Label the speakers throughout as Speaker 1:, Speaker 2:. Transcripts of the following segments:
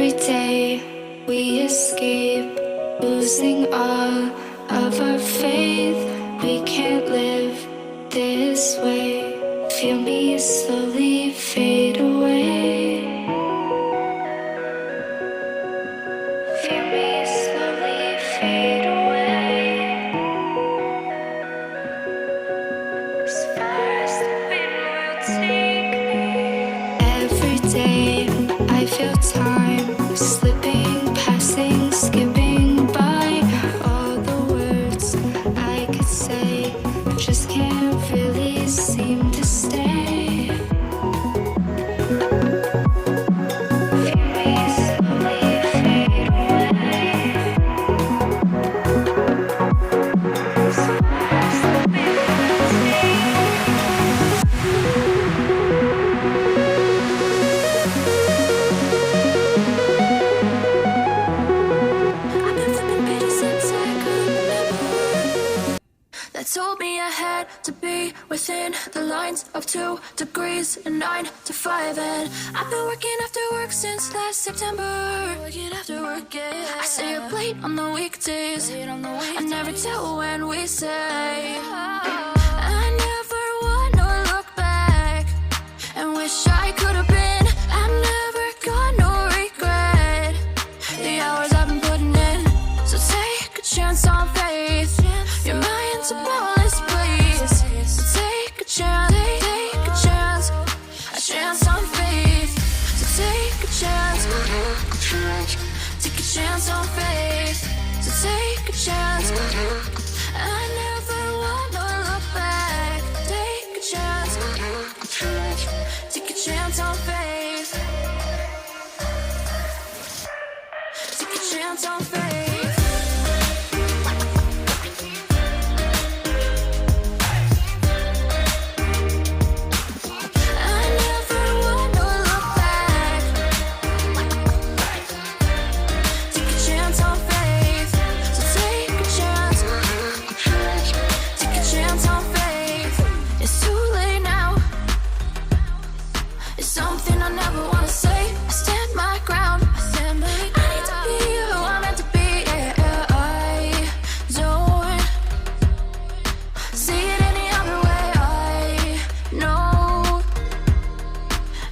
Speaker 1: Every day we escape, losing all of our faith. We can't live this way. Feel me slowly fade away. Feel me slowly fade away. As far as the wind will take me. Every day I feel time slipping, passing, skipping by. All the words I could say just can't really seem to stay. Feel me slowly fade away. As far as the wind will take me. I've been flipping pages since I could remember. That told me I had to be within the lines of 2 degrees and 9 to 5. And I've been working after work since last September. Working after work, yeah. I stay up late on the weekdays. I never tell when we say. I never wanna look back and wish I could have been. I never got no regret. The hours I've been putting in. So take a chance on faith. Your mind's a bonus, please. So take a chance, take a chance on faith. So take a chance, take a chance on faith. So take a chance. I never wanna look back. Take a chance, take a chance on faith. Take a chance on faith. I never wanna look back. Take a chance on faith. So take a chance. Take a chance on faith. It's too late now. It's something I never wanna say. I stand my ground. I need to be who I'm meant to be. Yeah, I don't see it any other way.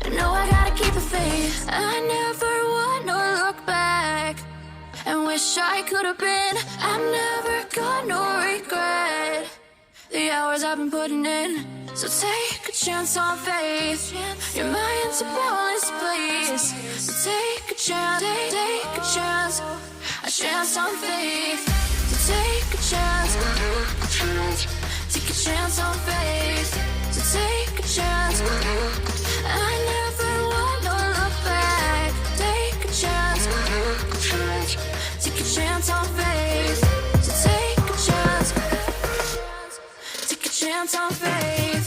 Speaker 1: I know I gotta keep the faith. I never wanna look back and wish I could have been. I've never got no regret. The hours I've been putting in. So take a chance on faith. Your mind's a bonus, please. So take a chance, take a chance on faith. So take a chance, take a chance on faith. So take a chance. I never wanna look back. Take a chance, take a chance on faith. So take a chance, take a chance on faith.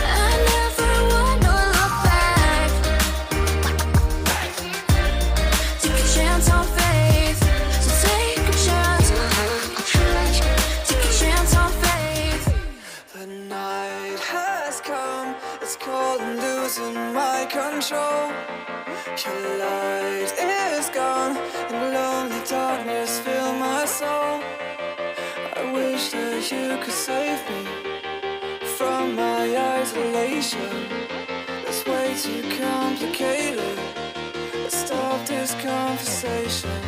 Speaker 1: I never wanna look back. Take a chance on faith. So take a chance, take a chance on faith.
Speaker 2: The night has come, it's cold and losing my control. Your light is gone, and lonely darkness fill my soul. I wish that you could save me from my isolation. It's way too complicated. Let's stop this conversation.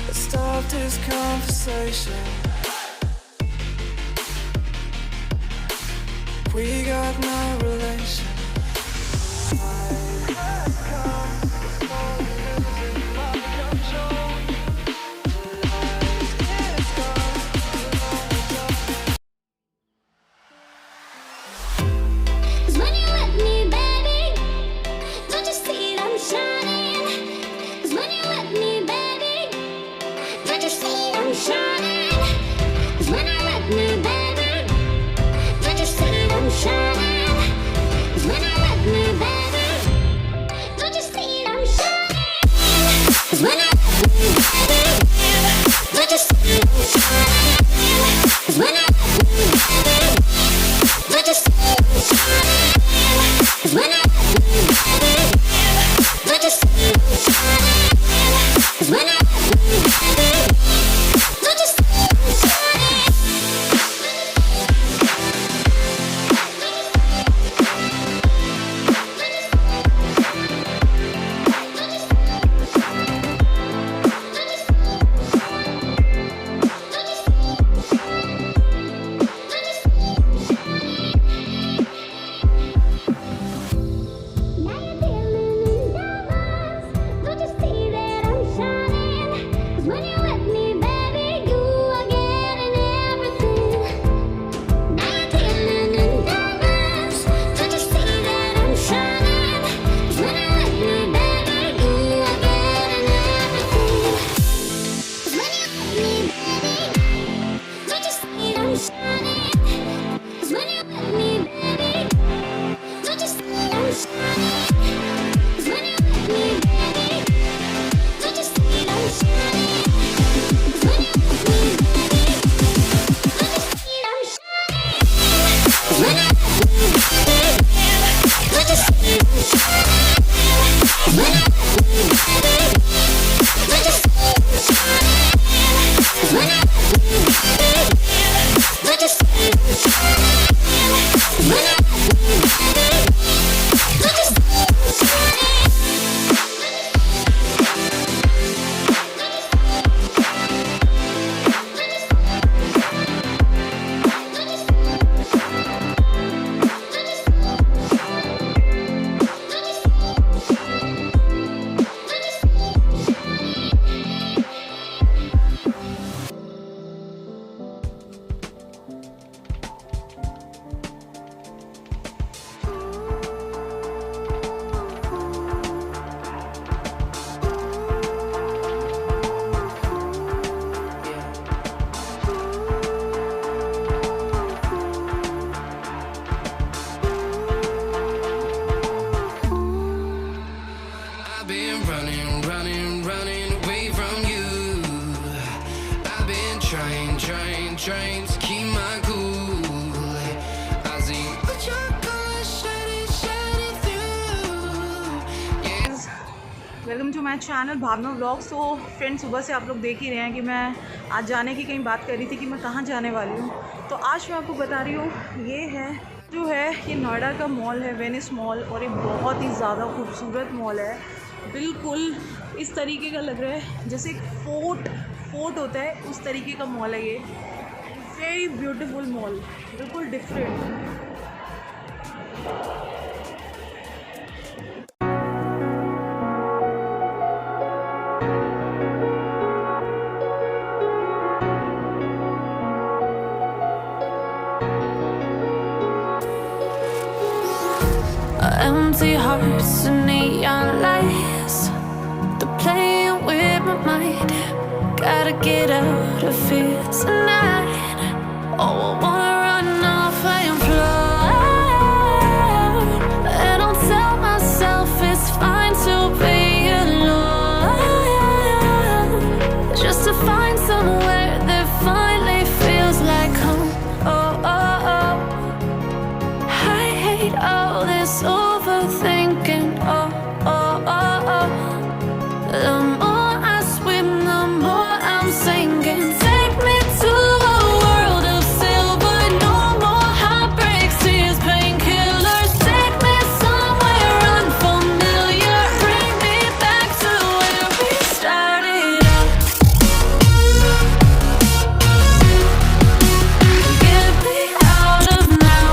Speaker 2: Let's stop this conversation. We got no relation.
Speaker 3: Cause when you're with me, baby, don't you see that I'm shining? Cause when you're with me, baby, don't you see that I'm shining? Cause when you're with me, baby, don't you see that I'm shining?
Speaker 2: trying to keep my cool. I see what your colors shining through. Yeah.
Speaker 4: Welcome to my channel Bhavna vlogs. तो friends, सुबह से आप लोग देख ही रहे हैं कि मैं आज जाने की कहीं बात कर रही थी कि मैं कहाँ जाने वाली हूँ। तो आज मैं आपको बता रही हूँ, ये है जो है ये नोएडा का मॉल है, वेनिस मॉल, और ये बहुत ही ज़्यादा खूबसूरत मॉल है। बिल्कुल इस तरीके का लग रहा है जैसे एक फोर्ट होता है, उस तरीके का मॉल है ये। वेरी ब्यूटीफुल मॉल, बिल्कुल different.
Speaker 1: Empty hearts and neon lights, they're playing with my mind. Gotta get out of here tonight. Oh, I wanna run off and fly, and I'll tell myself it's fine to be alone, just to find somewhere that finally feels like home. Oh, oh, oh, I hate all this overthinking. Oh, oh, oh, oh. The more I swim, the more I'm sinking. Take me to a world of silver. No more heartbreaks, tears, painkillers. Take me somewhere unfamiliar. Bring me back to where we started out. Get me out of now.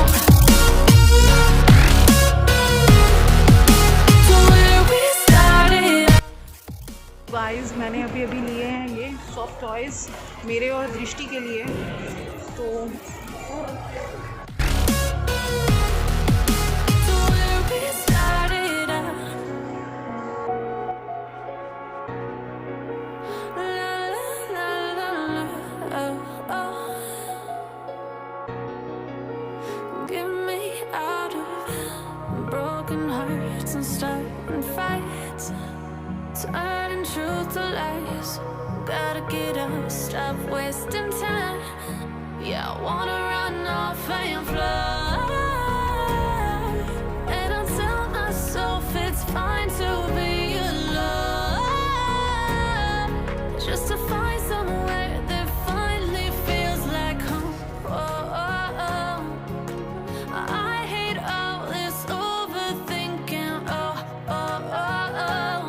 Speaker 4: Guys, मैंने अभी लिए हैं ये soft toys मेरे और दृष्टि के लिए। तो
Speaker 1: Get me out of broken hearts and starting fights, turning truth to lies. gotta get up, stop wasting time. Yeah, I wanna run off and fly. And I tell myself it's fine to be alone, just to find somewhere that finally feels like home. Oh, oh, oh. I hate all this overthinking. Oh, oh, oh, oh.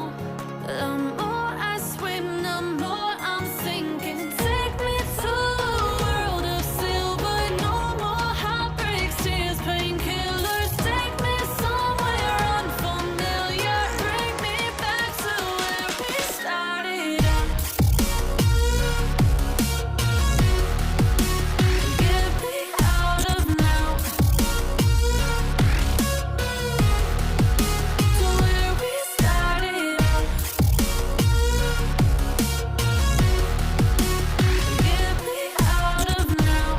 Speaker 1: The more I swim, the more I'm sinking. Take me to a world of silver. No more heartbreaks, tears, painkillers. Take me somewhere unfamiliar. Bring me back to where we started out. Get me out of now, to where we started out. Get me out of now,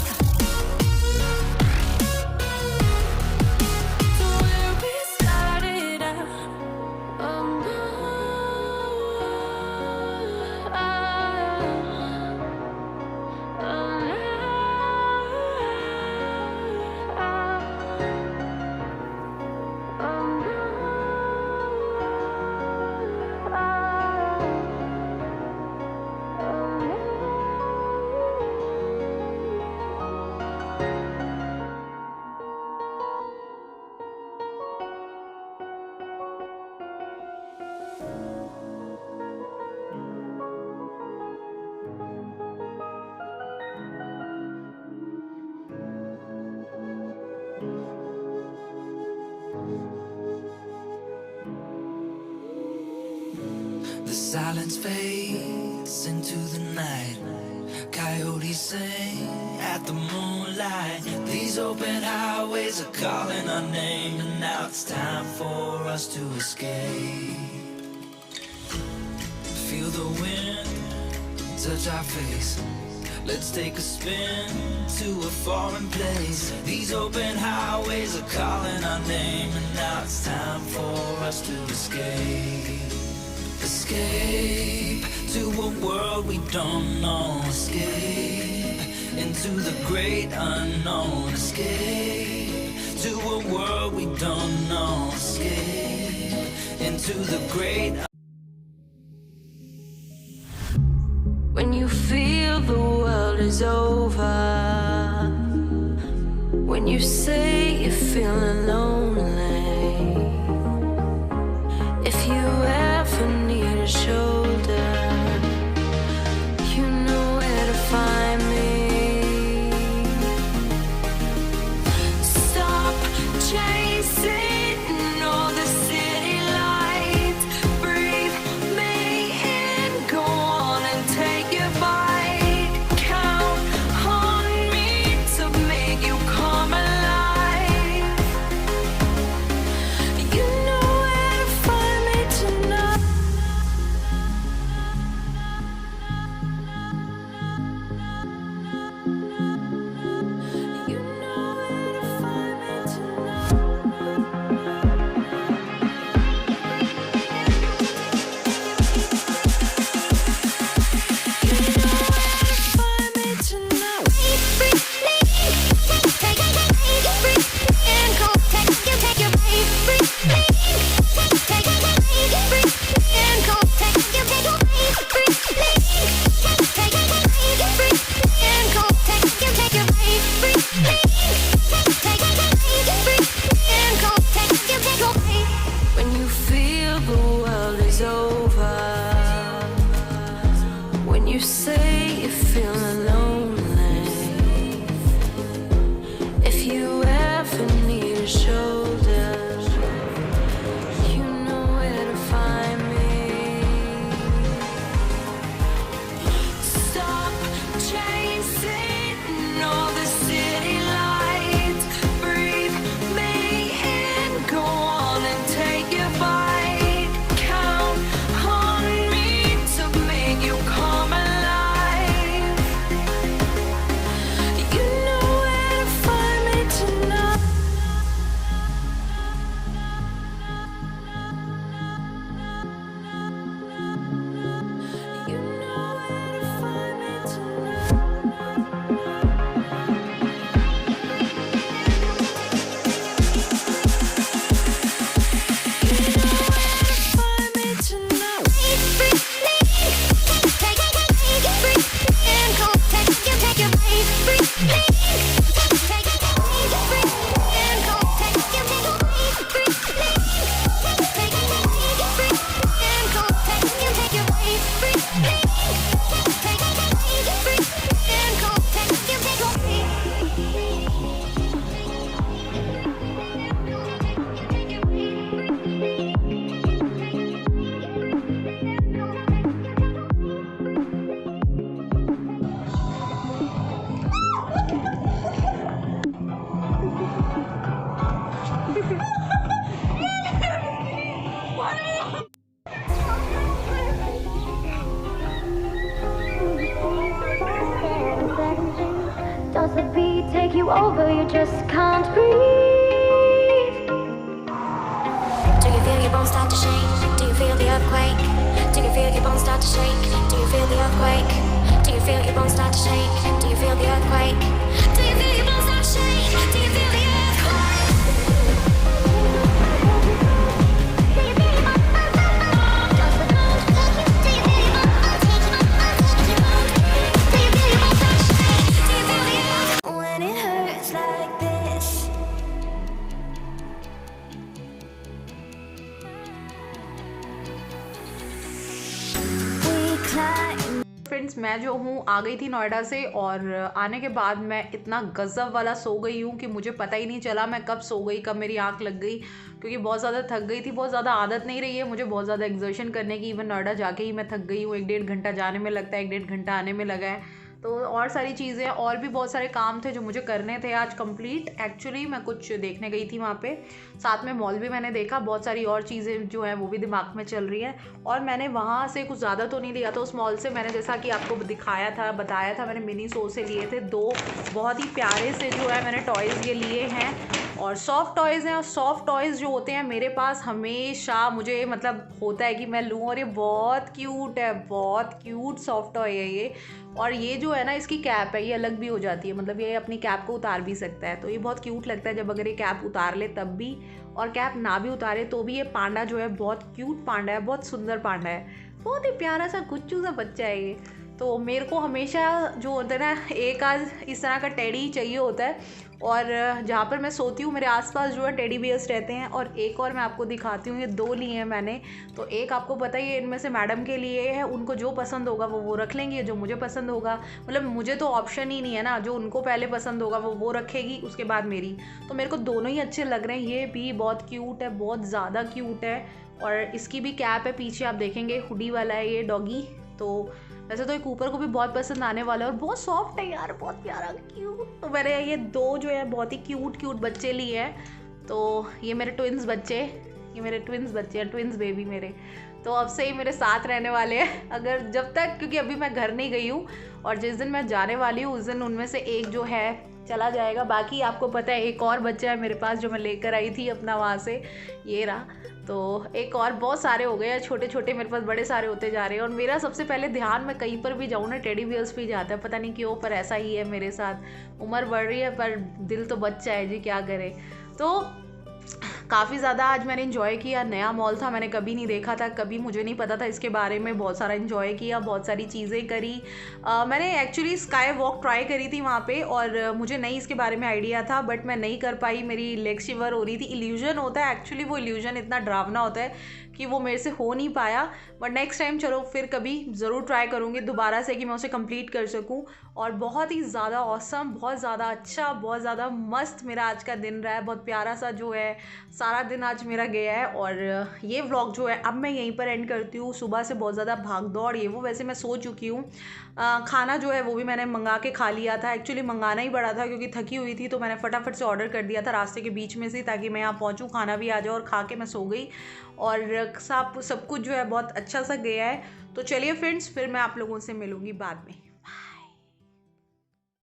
Speaker 1: to where we started out. Oh no,
Speaker 2: The silence fades into the night. Coyotes sing at the moonlight. These open highways are calling our name, and now it's time for us to escape. Feel the wind touch our face. Let's take a spin to a foreign place. These open highways are calling our name, and now it's time for us to escape. Escape to a world we don't know. Escape into the great unknown. Escape to a world we don't know. Escape into the great.
Speaker 1: when you feel the world is over, when you say you're feeling lonely, if you ever need a shoulder, you know where to find me. Stop chasing all the city lights, breathe me in, go on and take your bite. Count on me to make you come alive.
Speaker 3: take you over, you just can't breathe.
Speaker 1: Do you feel your bones start to shake? Do you feel the earthquake? Do you feel your bones start to shake? Do you feel the earthquake? Do you feel your bones start to shake? Do you feel the earthquake? Do you feel your bones start to shake? Do you feel the earthquake? When it hurts like this. We climb.
Speaker 4: Friends, मैं जो हूँ आ गई थी नोएडा से, और आने के बाद मैं इतना गज़ब वाला सो गई हूँ कि मुझे पता ही नहीं चला मैं कब सो गई, कब मेरी आंख लग गई, क्योंकि बहुत ज़्यादा थक गई थी। बहुत ज़्यादा आदत नहीं रही है मुझे बहुत ज़्यादा एक्सर्शन करने की। इवन नोएडा जाके ही मैं थक गई हूँ। 1-1.5 घंटा जाने में लगता है, 1-1.5 घंटा आने में लगा है। तो और सारी चीज़ें, और भी बहुत सारे काम थे जो मुझे करने थे आज कंप्लीट। एक्चुअली मैं कुछ देखने गई थी वहाँ पे, साथ में मॉल भी मैंने देखा, बहुत सारी और चीज़ें जो हैं वो भी दिमाग में चल रही है। और मैंने वहाँ से कुछ ज़्यादा तो नहीं लिया था उस मॉल से। मैंने जैसा कि आपको दिखाया था, बताया था, मैंने मिनी सो से लिए थे 2 बहुत ही प्यारे से जो है मैंने टॉयज़ ये लिए हैं, और सॉफ्ट टॉयज़ हैं। और सॉफ्ट टॉयज़ जो होते हैं मेरे पास हमेशा मुझे मतलब होता है कि मैं लूँ, और ये बहुत क्यूट है, बहुत क्यूट सॉफ्ट टॉय है ये। और ये जो है ना, इसकी कैप है, ये अलग भी हो जाती है, मतलब ये अपनी कैप को उतार भी सकता है। तो ये बहुत क्यूट लगता है जब अगर ये कैप उतार ले तब भी, और कैप ना भी उतारे तो भी। ये पांडा जो है बहुत क्यूट पांडा है, बहुत सुंदर पांडा है, बहुत ही प्यारा सा गुच्चू सा बच्चा है ये। तो मेरे को हमेशा जो होता है ना, एक आज इस तरह का टेडी चाहिए होता है। और जहाँ पर मैं सोती हूँ मेरे आसपास जो है टेडी बियर्स रहते हैं। और एक और मैं आपको दिखाती हूँ, ये 2 लिए हैं मैंने। तो एक आपको पता ही है, इनमें से मैडम के लिए है, उनको जो पसंद होगा वो रख लेंगे, जो मुझे पसंद होगा, मतलब मुझे तो ऑप्शन ही नहीं है ना, जो उनको पहले पसंद होगा वो रखेगी, उसके बाद मेरी। तो मेरे को दोनों ही अच्छे लग रहे हैं। ये भी बहुत क्यूट है, बहुत ज़्यादा क्यूट है, और इसकी भी कैप है पीछे, आप देखेंगे हुडी वाला है ये डॉगी। तो वैसे तो एक ऊपर को भी बहुत पसंद आने वाला है, और बहुत सॉफ्ट है यार, बहुत प्यारा क्यूट। तो मैंने ये 2 जो है बहुत ही क्यूट बच्चे लिए हैं। तो ये मेरे ट्विन्स बच्चे, ये मेरे ट्विन्स बच्चे हैं, ट्विन्स बेबी मेरे। तो अब से ही मेरे साथ रहने वाले हैं, अगर जब तक, क्योंकि अभी मैं घर नहीं गई हूँ, और जिस दिन मैं जाने वाली हूँ उस दिन उनमें से एक जो है चला जाएगा। बाकी आपको पता है एक और बच्चा है मेरे पास जो मैं लेकर आई थी अपना वहाँ से, ये रहा। तो एक और, बहुत सारे हो गए हैं, छोटे छोटे मेरे पास बड़े सारे होते जा रहे हैं। और मेरा सबसे पहले ध्यान, मैं कहीं पर भी जाऊँ ना, टेडी बियर्स पे जाता है, पता नहीं क्यों, पर ऐसा ही है मेरे साथ। उम्र बढ़ रही है पर दिल तो बच्चा है जी, क्या करे। तो काफ़ी ज़्यादा आज मैंने इन्जॉय किया। नया मॉल था, मैंने कभी नहीं देखा था, कभी मुझे नहीं पता था इसके बारे में। बहुत सारा इन्जॉय किया, बहुत सारी चीज़ें करी। मैंने एक्चुअली स्काई वॉक ट्राई करी थी वहाँ पे, और मुझे नहीं इसके बारे में आइडिया था, बट मैं नहीं कर पाई, मेरी लेग शिवर हो रही थी। इल्यूजन होता है एक्चुअली, वो इल्यूजन इतना डरावना होता है कि वो मेरे से हो नहीं पाया। बट नेक्स्ट टाइम चलो फिर कभी ज़रूर ट्राई करूँगी दोबारा से कि मैं उसे कंप्लीट कर सकूँ। और बहुत ही ज़्यादा ऑसम, बहुत ज़्यादा अच्छा, बहुत ज़्यादा मस्त मेरा आज का दिन रहा है। बहुत प्यारा सा जो है सारा दिन आज मेरा गया है। और ये व्लॉग जो है अब मैं यहीं पर एंड करती हूँ। सुबह से बहुत ज़्यादा भाग दौड़ ये वो, वैसे मैं सो चुकी हूँ। खाना जो है वो भी मैंने मंगा के खा लिया था। एक्चुअली मंगाना ही पड़ा था क्योंकि थकी हुई थी, तो मैंने फटाफट से ऑर्डर कर दिया था रास्ते के बीच में से, ताकि मैं यहाँ पहुँचूँ, खाना भी आ जाए, और खा के मैं सो गई। और सब कुछ जो है बहुत अच्छा सा गया है। तो चलिए फ्रेंड्स, फिर मैं आप लोगों से मिलूँगी बाद में।